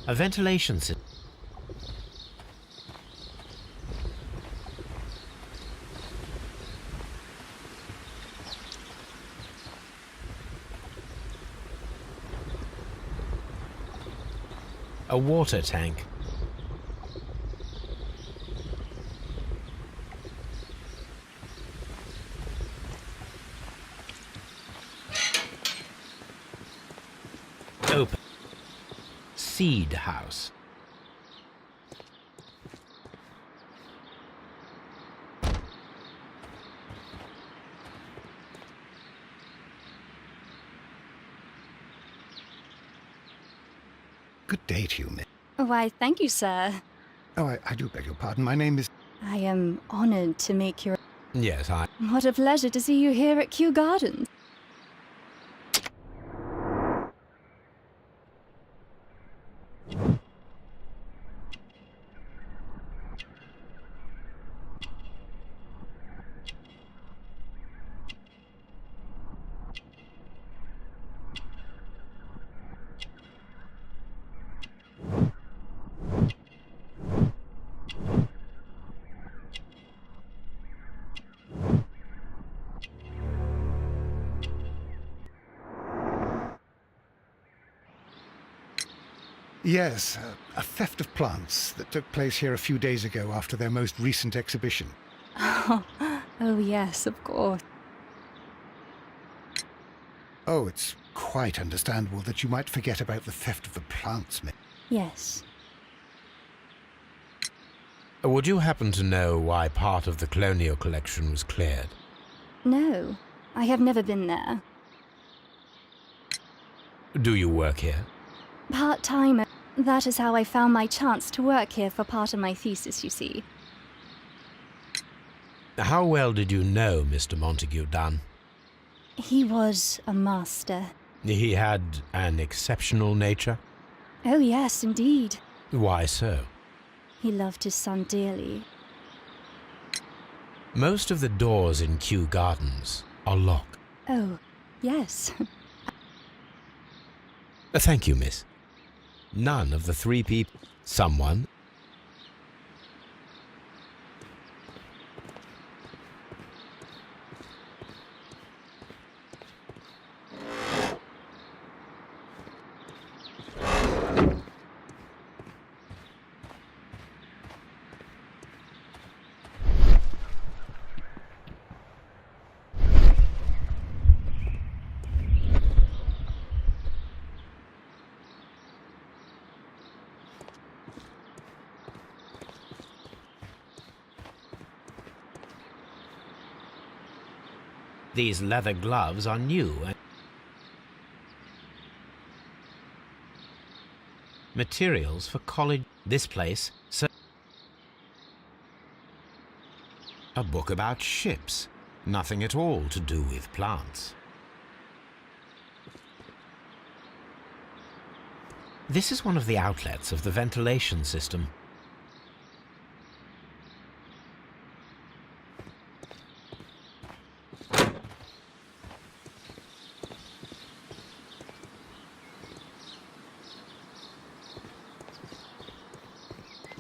A ventilation system. A water tank. Open. Seed house. Good day to you, miss. Why, thank you, sir. Oh, I do beg your pardon. My name is... I am honored to make your... Yes, What a pleasure to see you here at Kew Gardens. Yes, a theft of plants that took place here a few days ago after their most recent exhibition. Oh, yes, of course. Oh, it's quite understandable that you might forget about the theft of the plants, miss. Yes. Would you happen to know why part of the colonial collection was cleared? No, I have never been there. Do you work here? Part-time. That is how I found my chance to work here for part of my thesis, you see. How well did you know Mr. Montague Dunn? He was a master. He had an exceptional nature? Oh, yes, indeed. Why so? He loved his son dearly. Most of the doors in Kew Gardens are locked. Oh, yes. Thank you, miss. None of the three people... Someone... These leather gloves are new and... Materials for college... This place... So... A book about ships. Nothing at all to do with plants. This is one of the outlets of the ventilation system.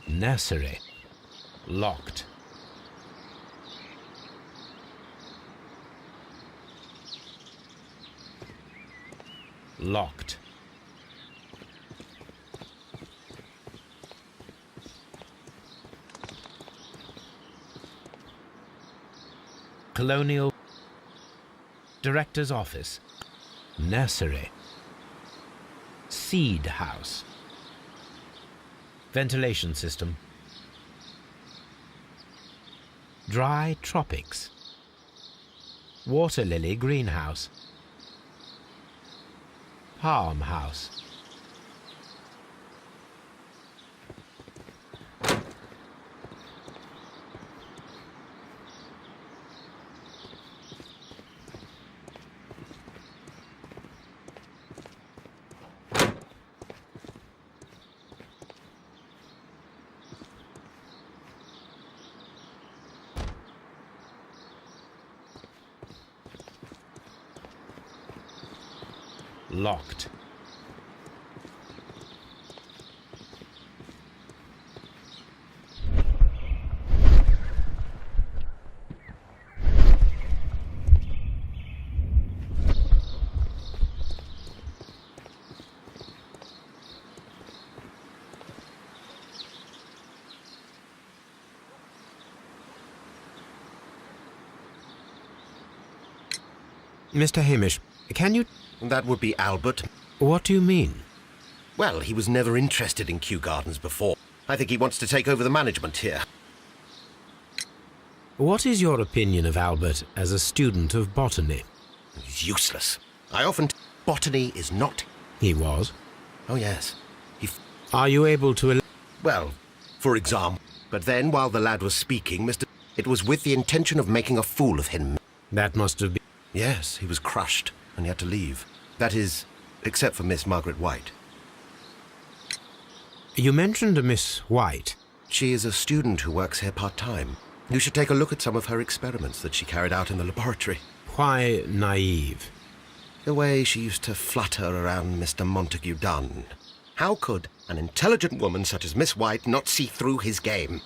Nursery. Locked. Locked. Colonial Director's Office. Nursery. Seed house. Ventilation system. Dry tropics. Water lily greenhouse. Palm house. Locked. Mr. Hamish, can you... That would be Albert. What do you mean? Well, he was never interested in Kew Gardens before. I think he wants to take over the management here. What is your opinion of Albert as a student of botany? He's useless. I often... Botany is not... He was. Oh, yes. Are you able to... Well, for example. But then, while the lad was speaking, It was with the intention of making a fool of him. That must have been... Yes, he was crushed, and he had to leave. That is, except for Miss Margaret White. You mentioned a Miss White. She is a student who works here part-time. You should take a look at some of her experiments that she carried out in the laboratory. Why naive? The way she used to flutter around Mr. Montague Dunn. How could an intelligent woman such as Miss White not see through his game?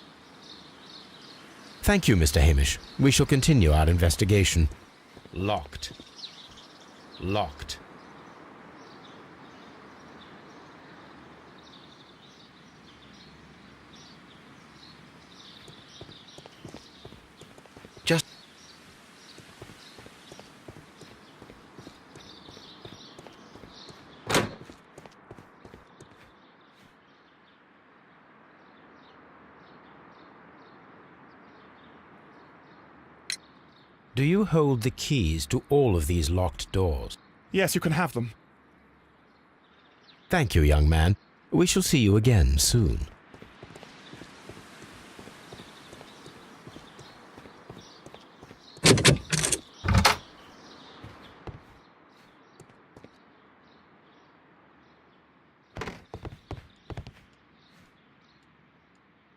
Thank you, Mr. Hamish. We shall continue our investigation. Locked. Locked. Just... Do you hold the keys to all of these locked doors? Yes, you can have them. Thank you, young man. We shall see you again soon.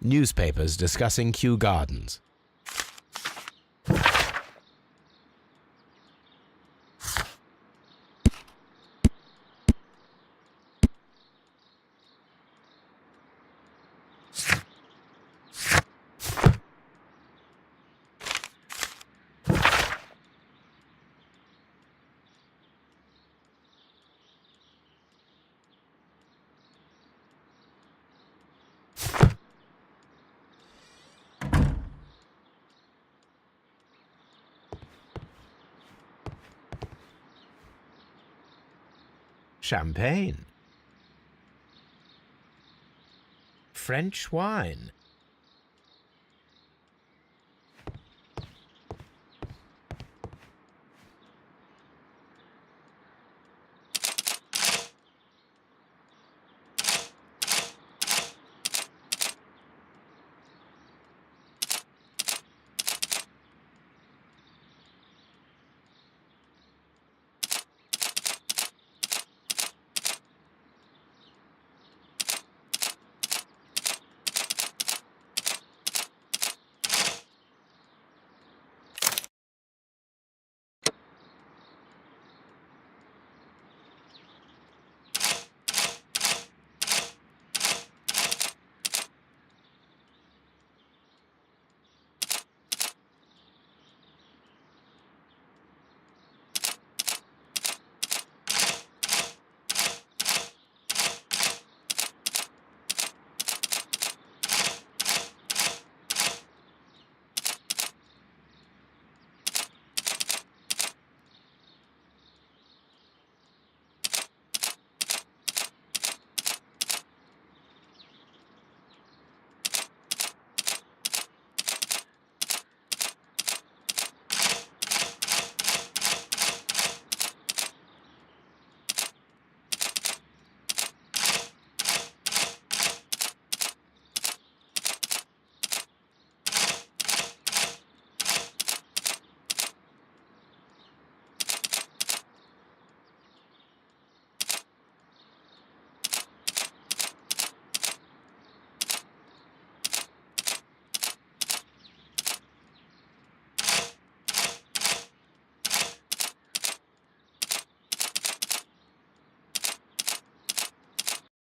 Newspapers discussing Kew Gardens. Champagne. French wine.